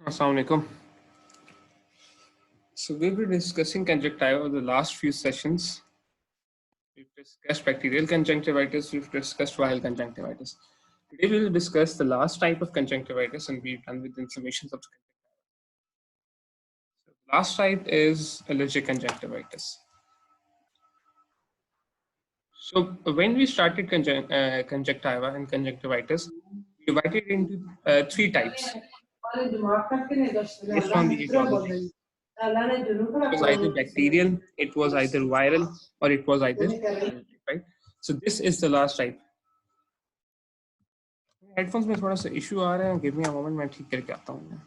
Assalamu alaikum. So we'll be discussing conjunctiva the last few sessions. We've discussed bacterial conjunctivitis, we've discussed viral conjunctivitis. Today we will discuss the last type of conjunctivitis and we're done with inflammations of the conjunctiva. So the last type is allergic conjunctivitis. So when we started conjunctiva and conjunctivitis, we divided it into three types based on the etiology. It was either bacterial, it was either viral, or it was either allergic, right? So this is the last type. Headphones में थोड़ा सा issue आ रहा है, give me a moment, मैं ठीक करके आता हूँ.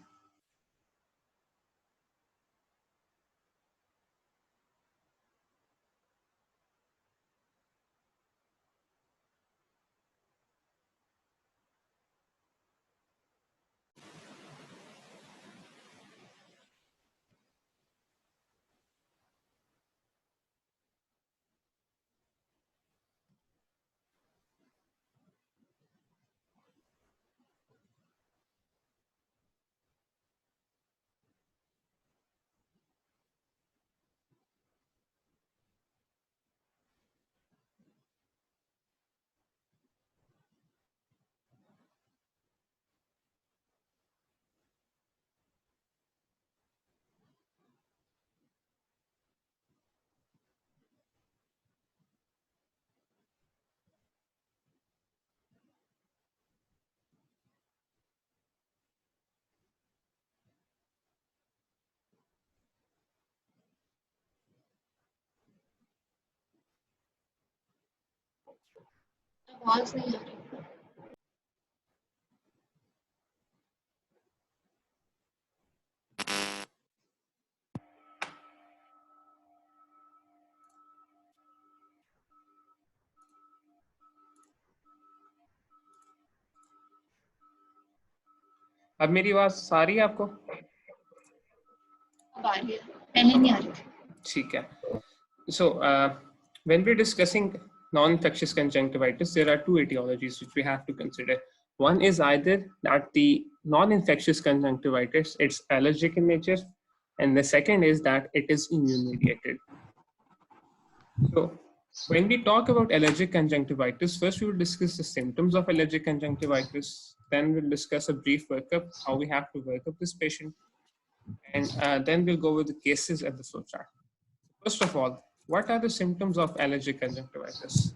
आवाज नहीं आ रही. अब मेरी आवाज आ रही है आपको? अब आ रही है, पहले नहीं आ रही थी. ठीक है. So when we're discussing non-infectious conjunctivitis, there are two etiologies which we have to consider. One is either that the non-infectious conjunctivitis, it's allergic in nature, and the second is that it is immune-mediated. So when we talk about allergic conjunctivitis, first we will discuss the symptoms of allergic conjunctivitis, then we'll discuss a brief workup, how we have to work up this patient, and then we'll go with the cases and the flowchart. First of all, what are the symptoms of allergic conjunctivitis?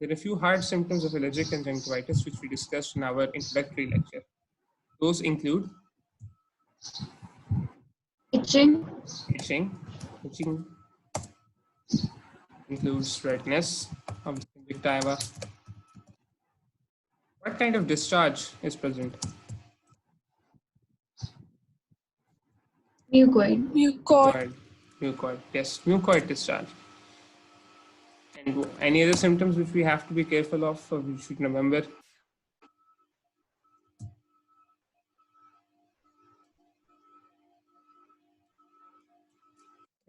There are a few hard symptoms of allergic conjunctivitis which we discussed in our introductory lecture. Those include Itching, itching includes redness of the conjunctiva. What kind of discharge is present? mucoid, Yes, mucoid discharge. And any other symptoms which we have to be careful of, or we should remember?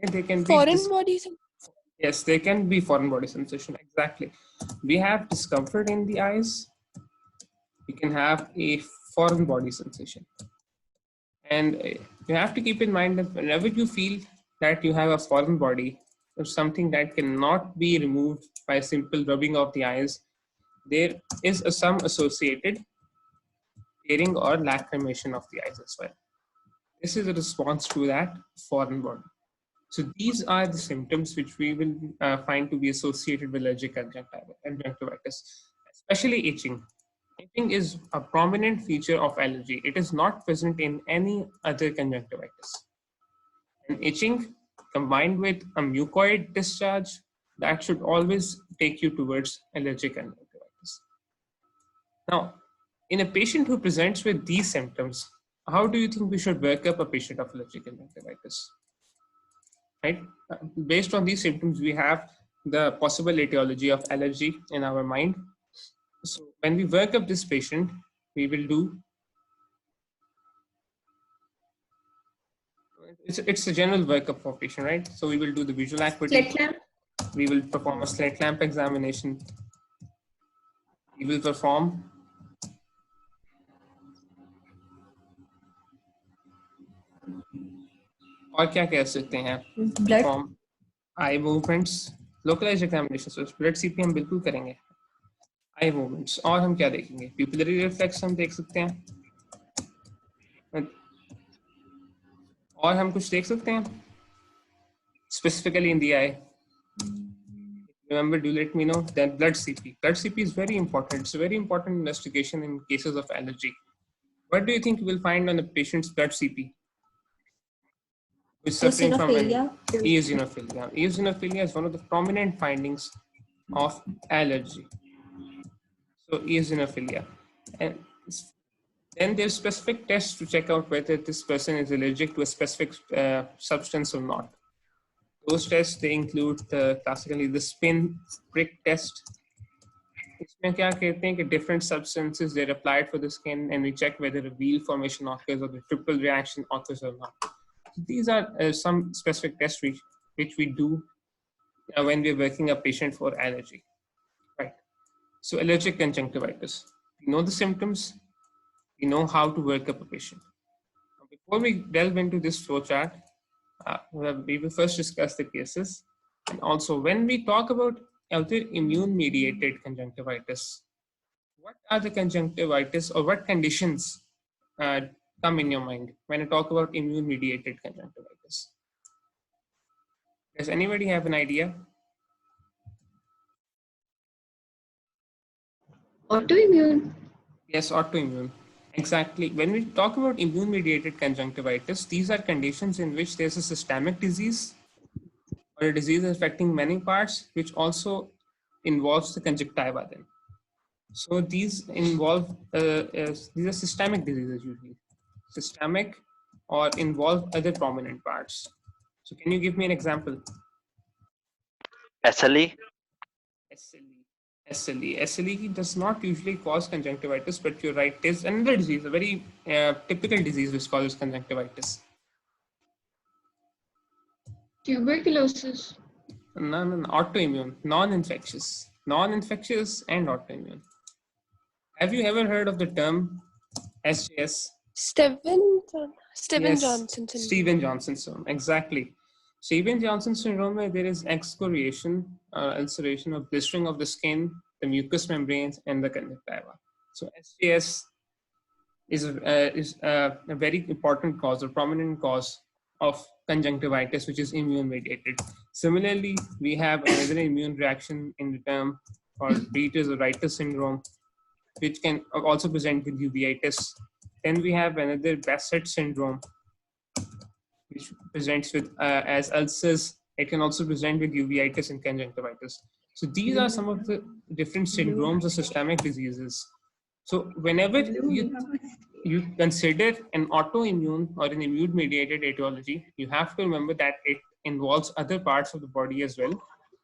They can be foreign body. Yes, they can be foreign body sensation. Exactly. We have discomfort in the eyes. We can have a foreign body sensation. And you have to keep in mind that whenever you feel that you have a foreign body or something that cannot be removed by simple rubbing of the eyes, there is some associated tearing or lacrimation of the eyes as well. This is a response to that foreign body. So these are the symptoms which we will find to be associated with allergic conjunctivitis, especially itching. Itching is a prominent feature of allergy. It is not present in any other conjunctivitis. And itching combined with a mucoid discharge, that should always take you towards allergic conjunctivitis. Now, in a patient who presents with these symptoms, how do you think we should work up a patient of allergic conjunctivitis? Right? Based on these symptoms, we have the possible etiology of allergy in our mind. So when we work up this patient, we will do, it's a general workup for patient, right? So we will do the visual acuity. slit lamp, We will perform a slit lamp examination. We will perform और क्या कह सकते हैं Blood. From eye movements, localised examination, blood CP हम बिल्कुल करेंगे, eye movements, और हम क्या देखेंगे, प्यूपिलरी रिफ्लेक्स हम देख सकते हैं, और हम कुछ देख सकते हैं specifically in the eye. Remember, do let me know. Then blood CP. Blood CP is very important. It's a very important investigation in cases of allergy. What do you think you will find on the patient's blood CP? Who is suffering from eosinophilia. Eosinophilia is one of the prominent findings of allergy. So eosinophilia. And then there's specific tests to check out whether this person is allergic to a specific substance or not. Those tests, they include classically the spin prick test. इसमें क्या कहते हैं कि different substances they're applied for the skin and we check whether a wheal formation occurs or the triple reaction occurs or not. So these are some specific tests which we do when we're working a patient for allergy, right? So allergic conjunctivitis. We know the symptoms. We know how to work up a patient. Before we delve into this flowchart, we will first discuss the cases. And also, when we talk about other immune-mediated conjunctivitis, what are the conjunctivitis or what conditions come in your mind when I talk about immune-mediated conjunctivitis? Does anybody have an idea? Autoimmune. Yes, autoimmune. Exactly. When we talk about immune-mediated conjunctivitis, these are conditions in which there's a systemic disease or a disease affecting many parts, which also involves the conjunctiva then. So these involve, these are systemic diseases usually. Systemic or involve other prominent parts. So can you give me an example? SLE. SLE does not usually cause conjunctivitis, but you're right, it is another disease, a very typical disease which causes conjunctivitis. Tuberculosis. No, autoimmune, non-infectious and autoimmune. Have you ever heard of the term SJS? Steven Yes, Johnson syndrome. Stevens-Johnson syndrome, exactly. Stevens-Johnson syndrome, where there is excoriation, ulceration or blistering of the skin, the mucous membranes, and the conjunctiva. So SJS is a very important cause or prominent cause of conjunctivitis, which is immune-mediated. Similarly, we have another immune reaction in the term called Reiter's syndrome, which can also present with uveitis. Then we have another Bassett syndrome, which presents with as ulcers. It can also present with uveitis and conjunctivitis. So these are some of the different syndromes or systemic diseases. So whenever you consider an autoimmune or an immune-mediated etiology, you have to remember that it involves other parts of the body as well,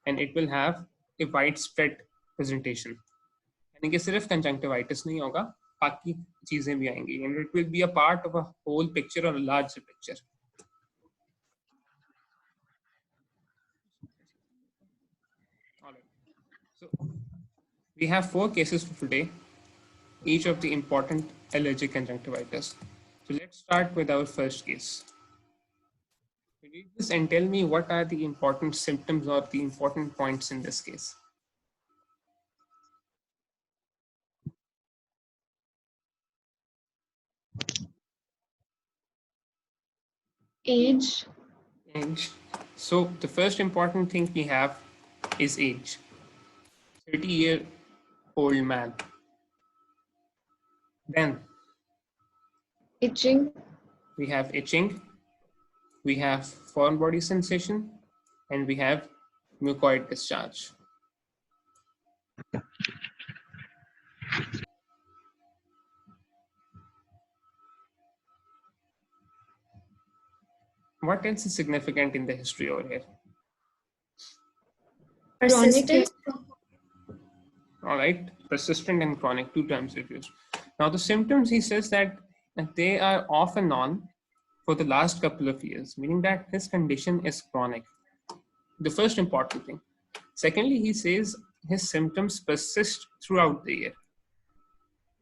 and it will have a widespread presentation. यानी कि सिर्फ conjunctivitis नहीं होगा, बाकी चीजें भी आएंगी, and it will be a part of a whole picture or a larger picture. All right. So we have 4 cases for today, each of the important allergic conjunctivitis. So let's start with our first case. Read this and tell me what are the important symptoms or the important points in this case. Age. Age. So the first important thing we have is age. 30-year-old man. Then Itching. we have itching, we have foreign body sensation, and we have mucoid discharge. What else is significant in the history over here? Persistent. All right, persistent and chronic, 2 times refused. Now the symptoms, he says that they are off and on for the last couple of years, meaning that his condition is chronic. The first important thing. Secondly, he says his symptoms persist throughout the year,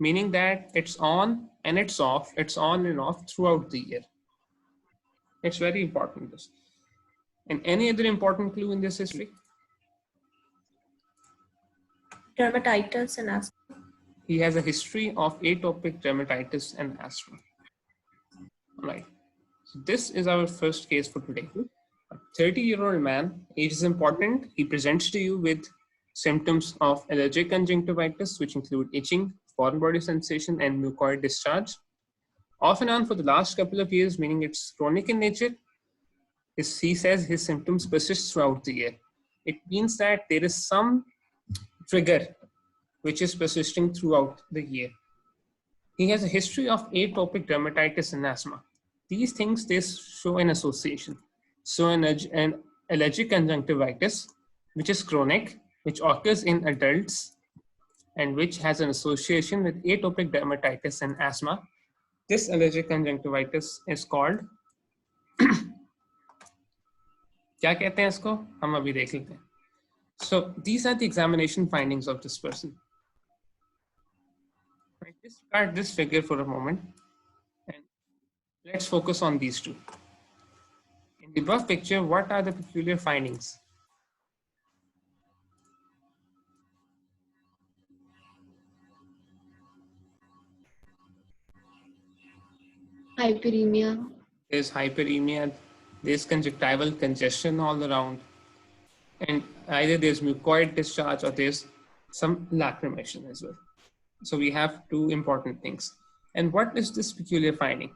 meaning that it's on and it's off, it's on and off throughout the year. It's very important. This. And any other important clue in this history? Dermatitis and asthma. He has a history of atopic dermatitis and asthma. All right. So this is our first case for today. A 30-year-old man, age is important. He presents to you with symptoms of allergic conjunctivitis, which include itching, foreign body sensation, and mucoid discharge. Off and on for the last couple of years, meaning it's chronic in nature. He says his symptoms persist throughout the year. It means that there is some trigger which is persisting throughout the year. He has a history of atopic dermatitis and asthma. These things, they show an association. So an allergic conjunctivitis, which is chronic, which occurs in adults, and which has an association with atopic dermatitis and asthma. This allergic conjunctivitis is called क्या कहते हैं इसको हम अभी देख लेते हैं. So these are the examination findings of this person. Right, discard this figure for a moment and let's focus on these two. In the above picture, what are the peculiar findings? Hyperemia. There's hyperemia, there's conjunctival congestion all around, and either there's mucoid discharge or there's some lacrimation as well. So we have two important things. And what is this peculiar finding?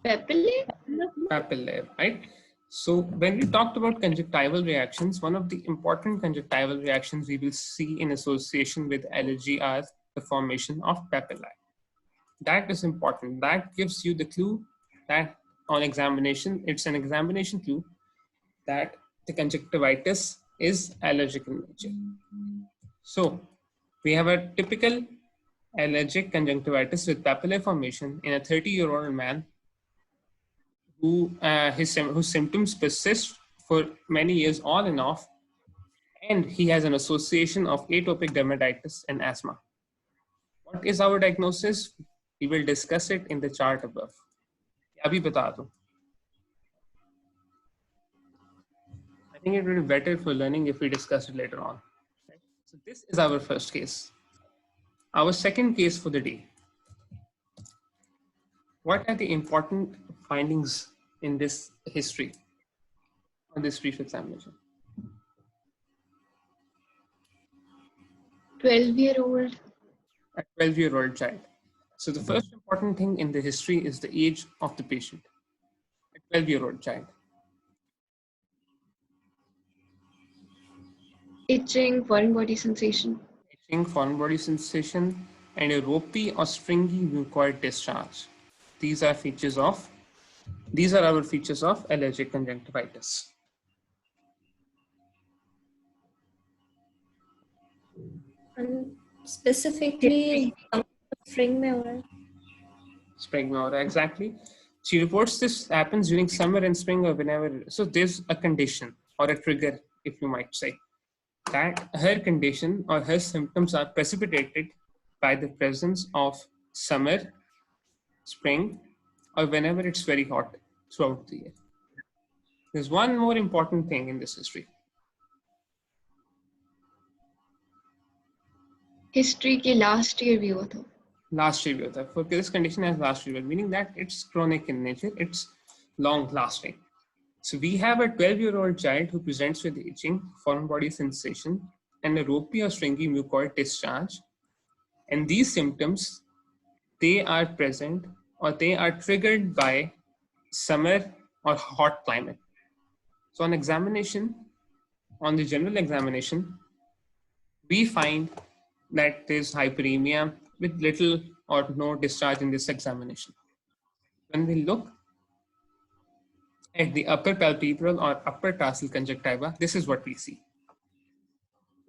Papillae. Papillae, right? So when we talked about conjunctival reactions, one of the important conjunctival reactions we will see in association with allergy are the formation of papillae. That is important. That gives you the clue that on examination, it's an examination clue that the conjunctivitis is allergic in nature. So we have a typical allergic conjunctivitis with papillae formation in a 30-year-old man whose symptoms persist for many years on and off, and he has an association of atopic dermatitis and asthma. What is our diagnosis? We will discuss it in the chart above. अभी बता दो. I think it will be better for learning if we discuss it later on. Right? So this is our first case. Our second case for the day. What are the important findings in this history on this brief examination? 12-year-old. A 12-year-old child. So the first important thing in the history is the age of the patient. A 12-year-old child. Itching, foreign body sensation. Itching, foreign body sensation, and a ropey or stringy mucoid discharge. These are our features of allergic conjunctivitis. And specifically, spring में हो रहा है. Spring or exactly. She reports this happens during summer and spring or whenever. So there's a condition or a trigger, if you might say, that her condition or her symptoms are precipitated by the presence of summer, spring, or whenever it's very hot throughout the year. There's one more important thing in this history. History के last year भी हुआ था. Last year भी होता है. For this condition has last year, meaning that it's chronic in nature, it's long lasting. So we have a 12-year-old child who presents with itching, foreign body sensation, and a ropey or stringy mucoid discharge. And these symptoms, they are present or they are triggered by summer or hot climate. So on examination, on the general examination, we find that there's hyperemia with little or no discharge in this examination. When we look at the upper palpebral or upper tarsal conjunctiva, this is what we see.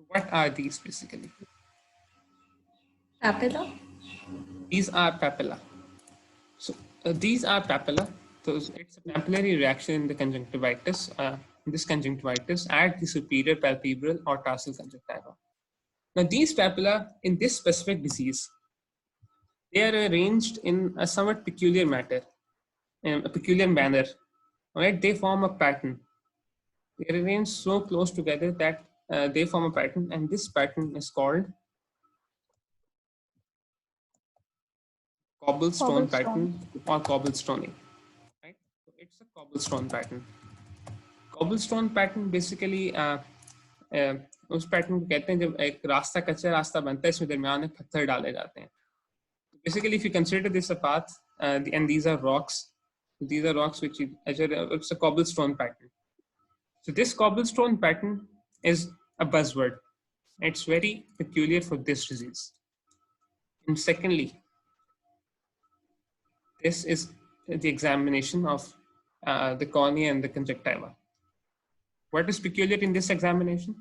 What are these basically? Papilla? These are papilla. So these are papilla. So it's a papillary reaction in the conjunctivitis, this conjunctivitis at the superior palpebral or tarsal conjunctiva. Now these papilla in this specific disease, They are arranged in a somewhat peculiar matter, in a peculiar manner. Right? They form a pattern. They are arranged so close together that they form a pattern, and this pattern is called cobblestone pattern or cobblestoning. Right? So it's a cobblestone pattern. Cobblestone pattern basically उस pattern को कहते हैं जब एक रास्ता कच्चा रास्ता बनता है इसमें दरमियान में पत्थर डाले जाते हैं. Basically, if you consider this a path, and these are rocks which it's a cobblestone pattern. So this cobblestone pattern is a buzzword. It's very peculiar for this disease. And secondly, this is the examination of the cornea and the conjunctiva. What is peculiar in this examination?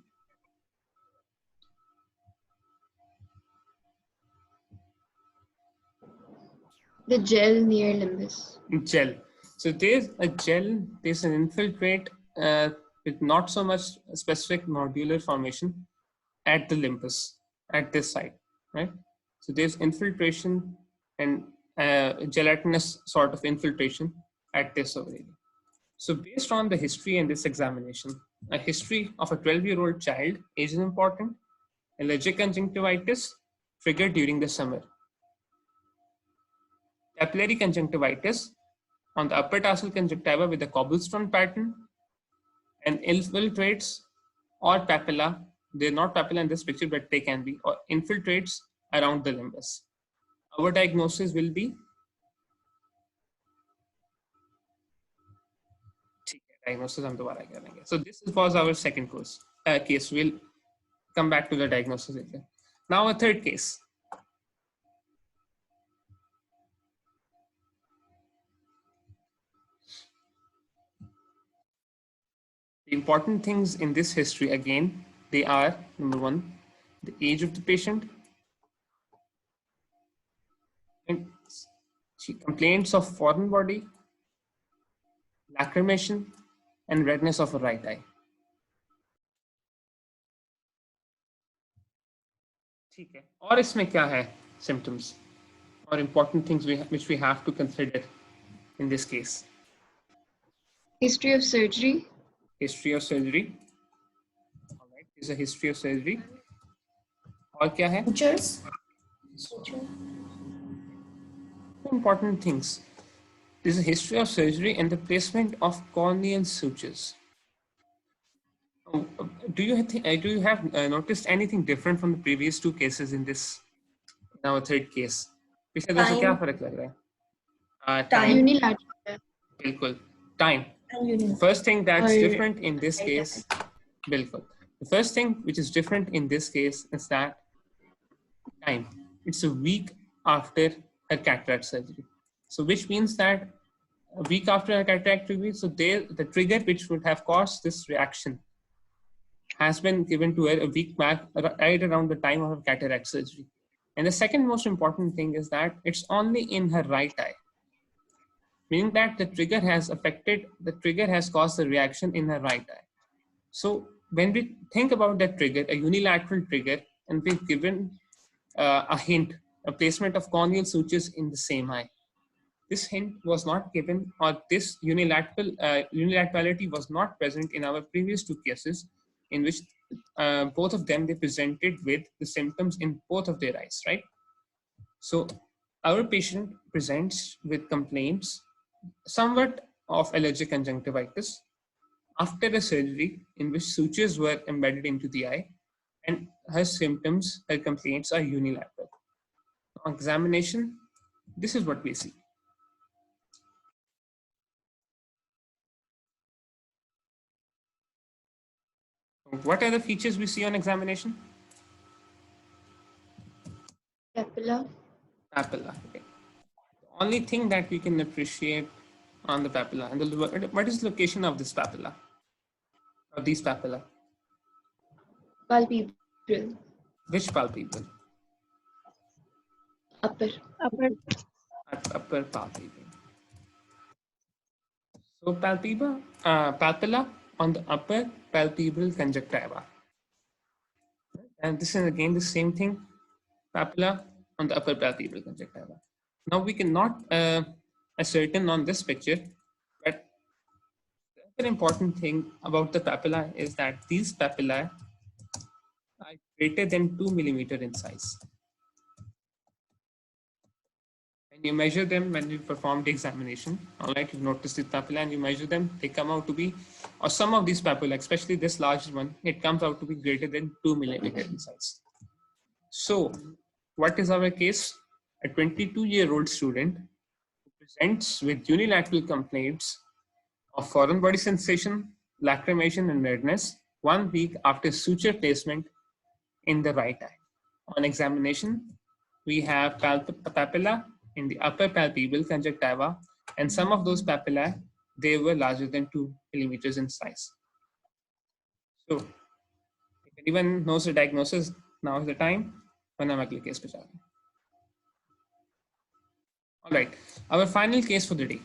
The gel near limbus. Gel. So there's a gel, there's an infiltrate with not so much specific nodular formation at the limbus, at this site, right? So there's infiltration and gelatinous sort of infiltration at this area. So based on the history in this examination, a history of a 12-year-old child, age is important, allergic conjunctivitis triggered during the summer. Capillary conjunctivitis on the upper tarsal conjunctiva with a cobblestone pattern and infiltrates or papilla. They're not papilla in this picture, but they can be, or infiltrates around the limbus. Our diagnosis will be diagnosis. So this was our second case. We'll come back to the diagnosis later. Now a third case. The important things in this history, again, they are, number one, the age of the patient, and she complains of foreign body, lacrimation, and redness of her right eye. ठीक है, और इसमें क्या है symptoms or important things which we have to consider in this case? History of surgery. History of surgery. All right, is a history of surgery. और क्या है? Sutures. Important things. There is a history of surgery and the placement of corneal sutures. Do you have noticed anything different from the previous two cases in this, in our third case? पिछले दो से क्या फर्क लग रहा है? Time. Unilateral. बिल्कुल. Time. And First thing that's Or- different in this case, बिल्कुल. The first thing which is different in this case is that time. It's a week after her cataract surgery. So which means that a week after her cataract surgery, so the trigger which would have caused this reaction has been given to her a week back, right around the time of her cataract surgery. And the second most important thing is that it's only in her right eye, meaning that the trigger has caused the reaction in her right eye. So when we think about that trigger, a unilateral trigger, and we've given a hint, a placement of corneal sutures in the same eye. This hint was not given, or this unilaterality was not present in our previous two cases, in which both of them, they presented with the symptoms in both of their eyes, right? So our patient presents with complaints somewhat of allergic conjunctivitis after a surgery in which sutures were embedded into the eye, and her symptoms, her complaints are unilateral. On examination, this is what we see. What are the features we see on examination? Papilla. Papilla. Okay. The only thing that we can appreciate on the papilla, and what is the location of this papilla, or these papilla? Palpebral. Which palpebral? Upper. Upper palpebral. So papilla on the upper palpebral conjunctiva. And this is again the same thing. Papilla on the upper palpebral conjunctiva. Now we cannot ascertain on this picture, but the other important thing about the papilla is that these papillae are greater than 2 millimeter in size. And you measure them when you perform the examination. All right, you notice the papilla and you measure them, they come out to be, or some of these papilla, especially this large one, it comes out to be greater than 2 millimeter in size. So, what is our case? A 22-year-old student who presents with unilateral complaints of foreign body sensation, lacrimation, and redness 1 week after suture placement in the right eye. On examination, we have papilla in the upper palpebral conjunctiva, and some of those papillae, they were larger than 2 millimeters in size. So, if anyone knows the diagnosis, now is the time. When I'm case pe ja rahe hain. All right, our final case for the day.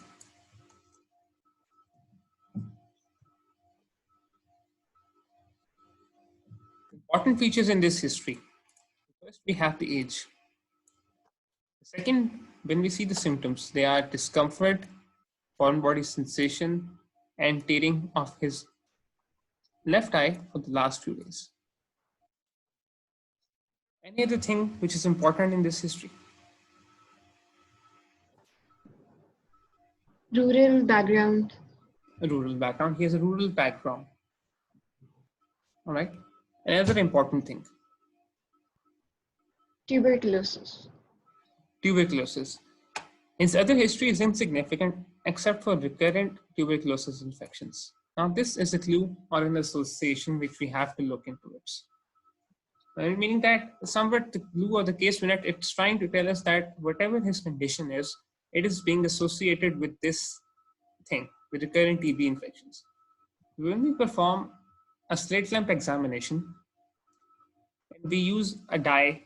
Important features in this history. First, we have the age. Second, when we see the symptoms, they are discomfort, foreign body sensation, and tearing of his left eye for the last few days. Any other thing which is important in this history? Rural background. A rural background. He has a rural background. All right. Another important thing. Tuberculosis. Tuberculosis. His other history is insignificant except for recurrent tuberculosis infections. Now, this is a clue or an association which we have to look into it. Meaning that somewhat the clue or the case unit, it's trying to tell us that whatever his condition is, it is being associated with this thing, with recurrent TB infections. When we perform a slit lamp examination, we use a dye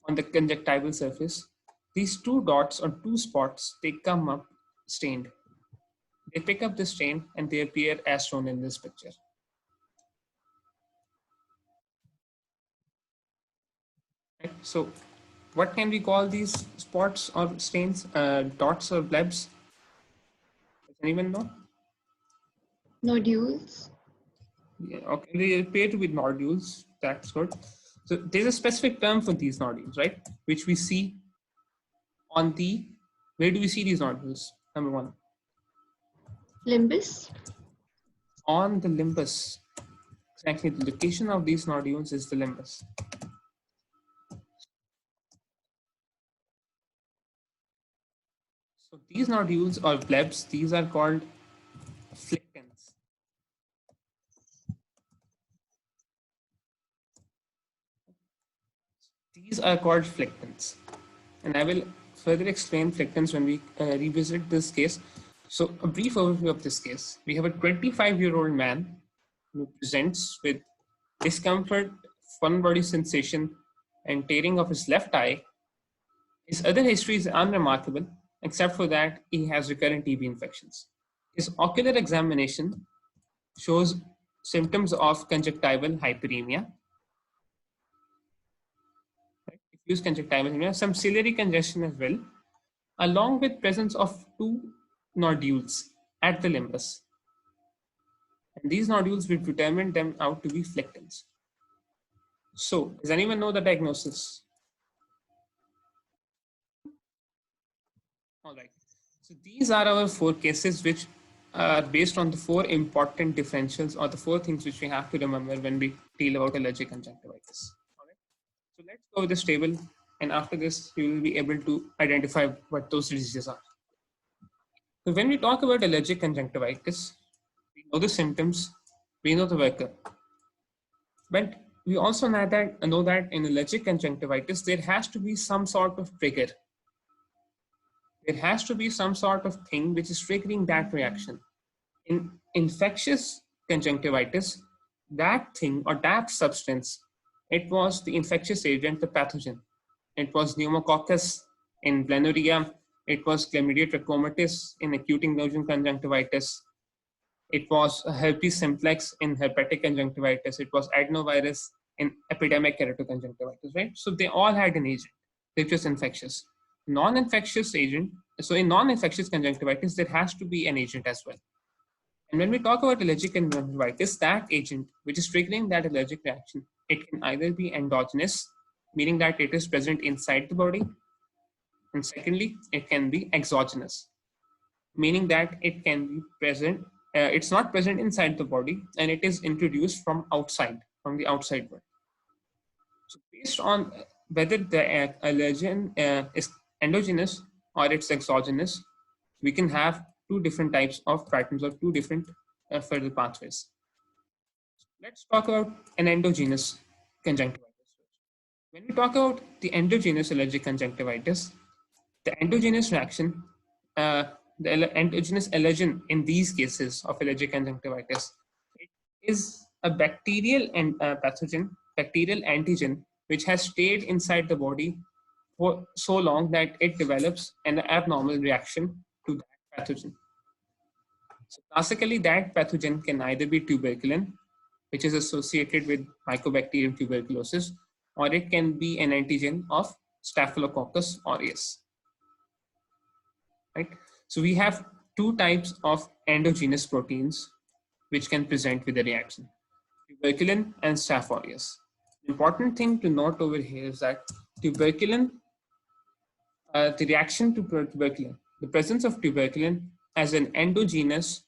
on the conjunctival surface. These 2 dots or 2 spots, they come up stained. They pick up the stain and they appear as shown in this picture. Right? So, what can we call these spots or stains, dots or blebs? Does anyone know? Nodules. Yeah, okay, they appear to be nodules. That's good. So there's a specific term for these nodules, right? Which we see on the, where do we see these nodules? Number 1. Limbus. On the limbus. Exactly, the location of these nodules is the limbus. So these nodules or blebs, these are called flectins. These are called flectins. And I will further explain flectins when we revisit this case. So a brief overview of this case. We have a 25-year-old man who presents with discomfort, foreign body sensation, and tearing of his left eye. His other history is unremarkable, except for that he has recurrent TB infections. His ocular examination shows symptoms of conjunctival hyperemia, diffuse conjunctival hyperemia, some ciliary congestion as well, along with presence of 2 nodules at the limbus. And these nodules will determine them out to be flectins. So, does anyone know the diagnosis? All right. So these are our 4 cases which are based on the 4 important differentials or the 4 things which we have to remember when we deal about allergic conjunctivitis. All right. So let's go with this table, and after this you will be able to identify what those diseases are. So when we talk about allergic conjunctivitis, we know the symptoms, we know the worker. But we also know that in allergic conjunctivitis, there has to be some sort of trigger. There has to be some sort of thing which is triggering that reaction. In infectious conjunctivitis, that thing or that substance, it was the infectious agent, the pathogen. It was pneumococcus in Blenheria. It was Chlamydia trachomatis in acute indolent conjunctivitis. It was herpes simplex in herpetic conjunctivitis. It was adenovirus in epidemic keratoconjunctivitis, right? So they all had an agent. which is infectious. Non-infectious agent, so in non-infectious conjunctivitis, there has to be an agent as well. And when we talk about allergic conjunctivitis, that agent which is triggering that allergic reaction, it can either be endogenous, meaning that it is present inside the body, and secondly, it can be exogenous, meaning that it can be present, it's not present inside the body, and it is introduced from outside, from the outside world. So based on whether the allergen is endogenous or it's exogenous, we can have two different types of patterns or two different further pathways. Let's talk about an endogenous conjunctivitis. When we talk about the endogenous allergic conjunctivitis, the endogenous reaction, the endogenous allergen in these cases of allergic conjunctivitis, it is a bacterial and pathogen, bacterial antigen, which has stayed inside the body for so long that it develops an abnormal reaction to that pathogen. So classically, that pathogen can either be tuberculin, which is associated with Mycobacterium tuberculosis, or it can be an antigen of Staphylococcus aureus. Right? So we have two types of endogenous proteins which can present with a reaction, tuberculin and Staph aureus. The important thing to note over here is that tuberculin, the reaction to tuberculin, the presence of tuberculin as an endogenous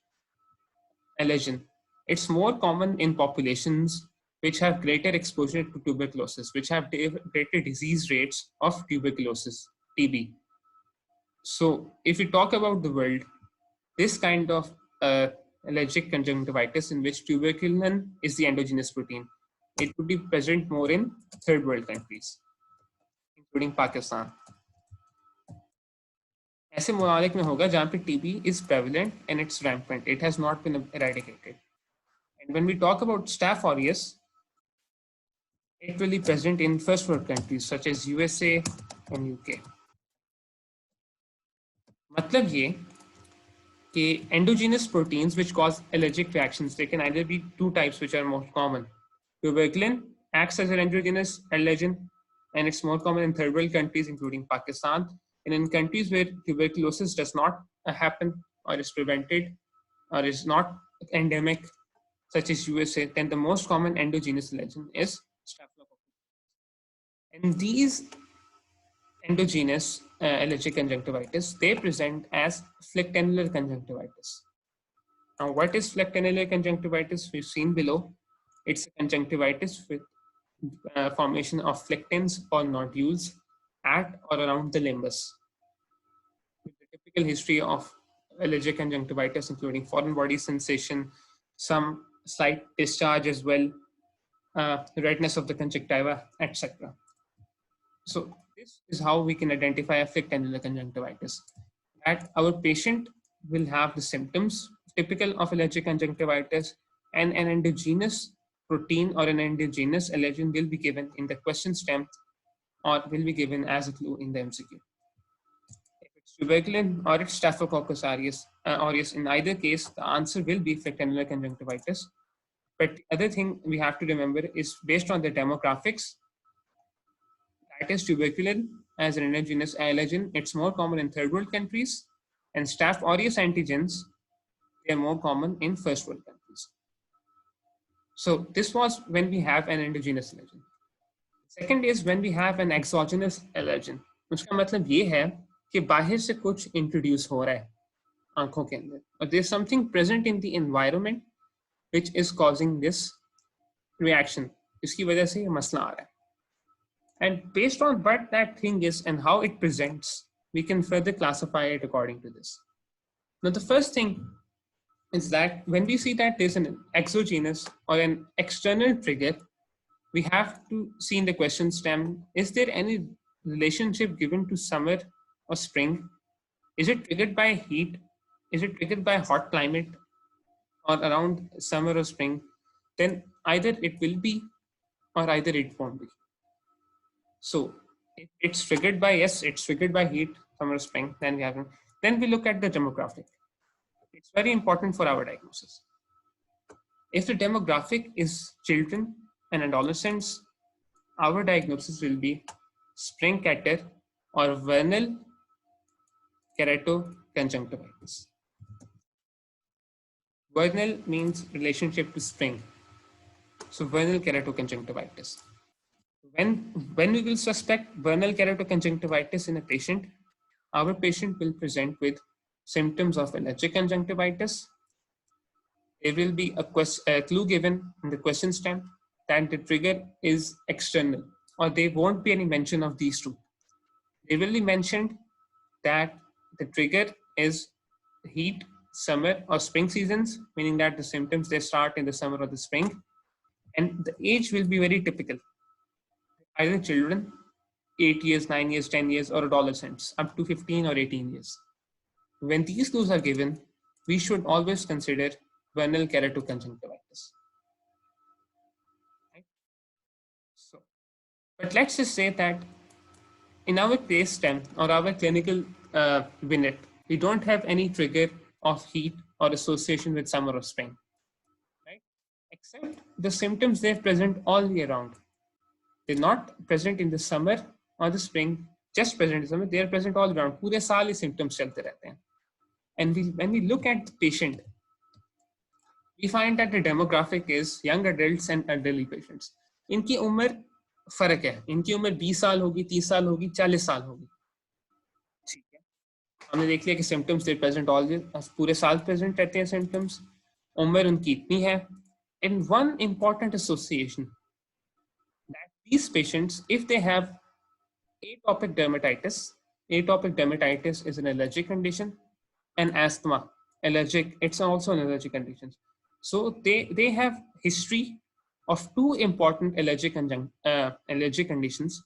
allergen, it's more common in populations which have greater exposure to tuberculosis, which have greater disease rates of tuberculosis, TB. So if we talk about the world, this kind of allergic conjunctivitis in which tuberculin is the endogenous protein, it would be present more in third world countries, including Pakistan. ऐसे ममालिक में होगा जहाँ पे TB is prevalent and it's rampant. It has not been eradicated. And when we talk about Staph aureus, it will be present in first world countries such as USA and UK. मतलब ये कि endogenous proteins which cause allergic reactions, they can either be two types which are most common. Tuberculin acts as an endogenous allergen, and it's more common in third world countries, including Pakistan. And in countries where tuberculosis does not happen or is prevented or is not endemic, such as USA, then the most common endogenous allergen is Staphylococcus. And these endogenous allergic conjunctivitis, they present as Flectinalia conjunctivitis. Now, what is Flectinalia conjunctivitis? We've seen below. It's a conjunctivitis with formation of flectins or nodules at or around the limbus. With the typical history of allergic conjunctivitis, including foreign body sensation, some slight discharge as well, redness of the conjunctiva, etc. So this is how we can identify a Flectinalia conjunctivitis. That our patient will have the symptoms typical of allergic conjunctivitis, and an endogenous protein or an endogenous allergen will be given in the question stem or will be given as a clue in the MCQ. If it's tuberculin or it's Staphylococcus aureus, in either case, the answer will be Flectinalia conjunctivitis. But the other thing we have to remember is based on the demographics, that is tuberculin as an endogenous allergen, it's more common in third world countries, and Staph aureus antigens, they are more common in first world countries. So this was when we have an endogenous allergen. Second is when we have an exogenous allergen. उसका मतलब ये है कि बाहर से कुछ introduce हो रहा है आंखों के अंदर, और there is something present in the environment which is causing this reaction. इसकी वजह से ये मसला आ रहा है. And based on what that thing is and how it presents, we can further classify it according to this. Now, the first thing is that when we see that there's an exogenous or an external trigger, we have to see in the question stem, is there any relationship given to summer or spring? Is it triggered by heat? Is it triggered by hot climate or around summer or spring? Then either it will be or either it won't be. So if it's triggered by, yes, it's triggered by heat, summer, spring, then we have, then we look at the demographic. It's very important for our diagnosis. If the demographic is children and adolescents, our diagnosis will be spring catarrh or vernal keratoconjunctivitis. Vernal means relationship to spring. So vernal keratoconjunctivitis. When we will suspect vernal keratoconjunctivitis in a patient, our patient will present with symptoms of allergic conjunctivitis. There will be a clue given in the question stem that the trigger is external, or there won't be any mention of these two. They will be mentioned that the trigger is heat, summer, or spring seasons, meaning that the symptoms they start in the summer or the spring, and the age will be very typical. Either children, 8 years, 9 years, 10 years, or adolescents, up to 15 or 18 years. When these clues are given, we should always consider vernal keratoconjunctivitis. Right? So, but let's just say that in our case stem or our clinical vignette, we don't have any trigger of heat or association with summer or spring, right? Except the symptoms they're present all year round. They're not present in the summer or the spring, just present in summer. They are present all around. पूरे साल ये symptoms चलते रहते हैं. And when we look at the patient, we find that the demographic is young adults and elderly patients. इनकी उम्र फर्क है. इनकी उम्र 20 साल होगी, 30 साल होगी, 40 साल होगी. ठीक है. हमने देख लिया कि symptoms they present all पूरे साल present रहते हैं symptoms. उम्र उनकी इतनी है. And one important association that these patients, if they have atopic dermatitis is an allergic condition, and asthma, allergic, it's also an allergic condition. So they have history of two important allergic conditions,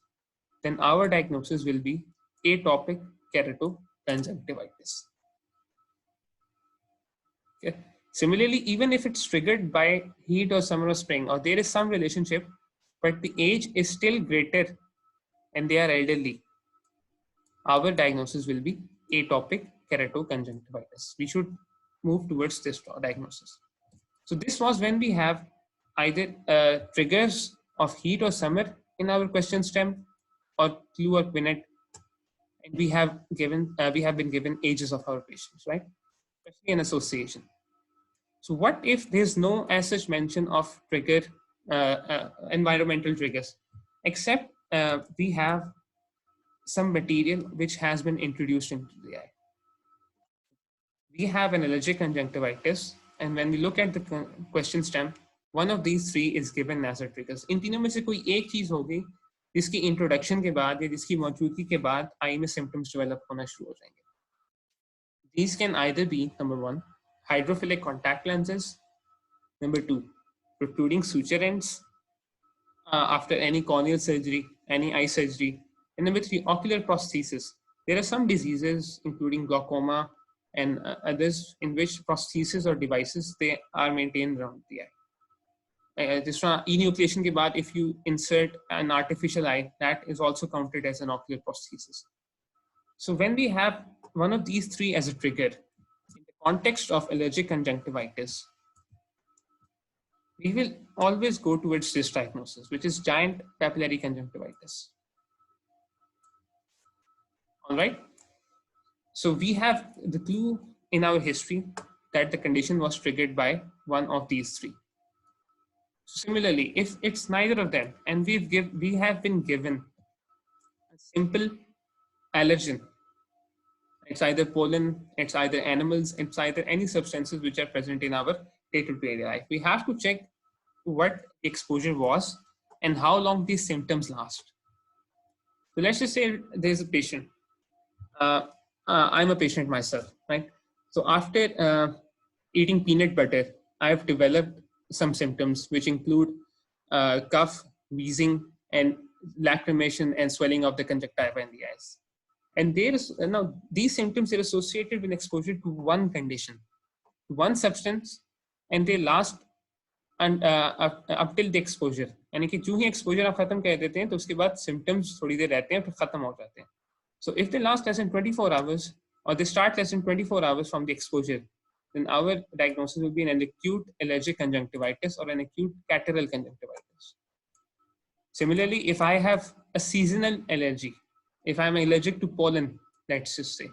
then our diagnosis will be atopic keratoconjunctivitis. Okay. Similarly, even if it's triggered by heat or summer or spring, or there is some relationship, but the age is still greater and they are elderly, our diagnosis will be atopic keratoconjunctivitis. We should move towards this diagnosis. So this was when we have either triggers of heat or summer in our question stem, or clue or vignette, and we have been given ages of our patients, right? Especially an association. So what if there's no as such mention of trigger, environmental triggers, except we have some material which has been introduced into the eye? We have an allergic conjunctivitis, and when we look at the question stem, one of these three is given as a triggers. इन तीनों में से कोई एक चीज होगी जिसकी introduction के बाद या जिसकी मौजूदगी के बाद आई में सिम्टम्स डेवलप होना शुरू हो जाएंगे. These can either be, number one, hydrophilic contact lenses, number two, protruding suture ends after any corneal surgery, any eye surgery, and number three, ocular prosthesis. There are some diseases, including glaucoma and others, in which prosthesis or devices they are maintained around the eye. This enucleation ke baad, if you insert an artificial eye, that is also counted as an ocular prosthesis. So when we have one of these three as a trigger, in the context of allergic conjunctivitis, we will always go towards this diagnosis, which is giant papillary conjunctivitis. All right. So we have the clue in our history that the condition was triggered by one of these three. Similarly, if it's neither of them, and we have been given a simple allergen, it's either pollen, it's either animals, it's either any substances which are present in our day-to-day life, we have to check what exposure was and how long these symptoms last. So let's just say there's a patient. I'm a patient myself, right? So after eating peanut butter, I've developed some symptoms which include cough, wheezing, and lacrimation and swelling of the conjunctiva in the eyes. And there is now these symptoms are associated with exposure to one condition, one substance, and they last and up till the exposure. यानी कि जो ही exposure आप खत्म कर देते हैं तो उसके बाद symptoms थोड़ी देर रहते हैं फिर खत्म हो जाते हैं. So if they last less than 24 hours or they start less than 24 hours from the exposure, then our diagnosis will be an acute allergic conjunctivitis or an acute catarrhal conjunctivitis. Similarly, if I have a seasonal allergy, if I'm allergic to pollen, let's just say,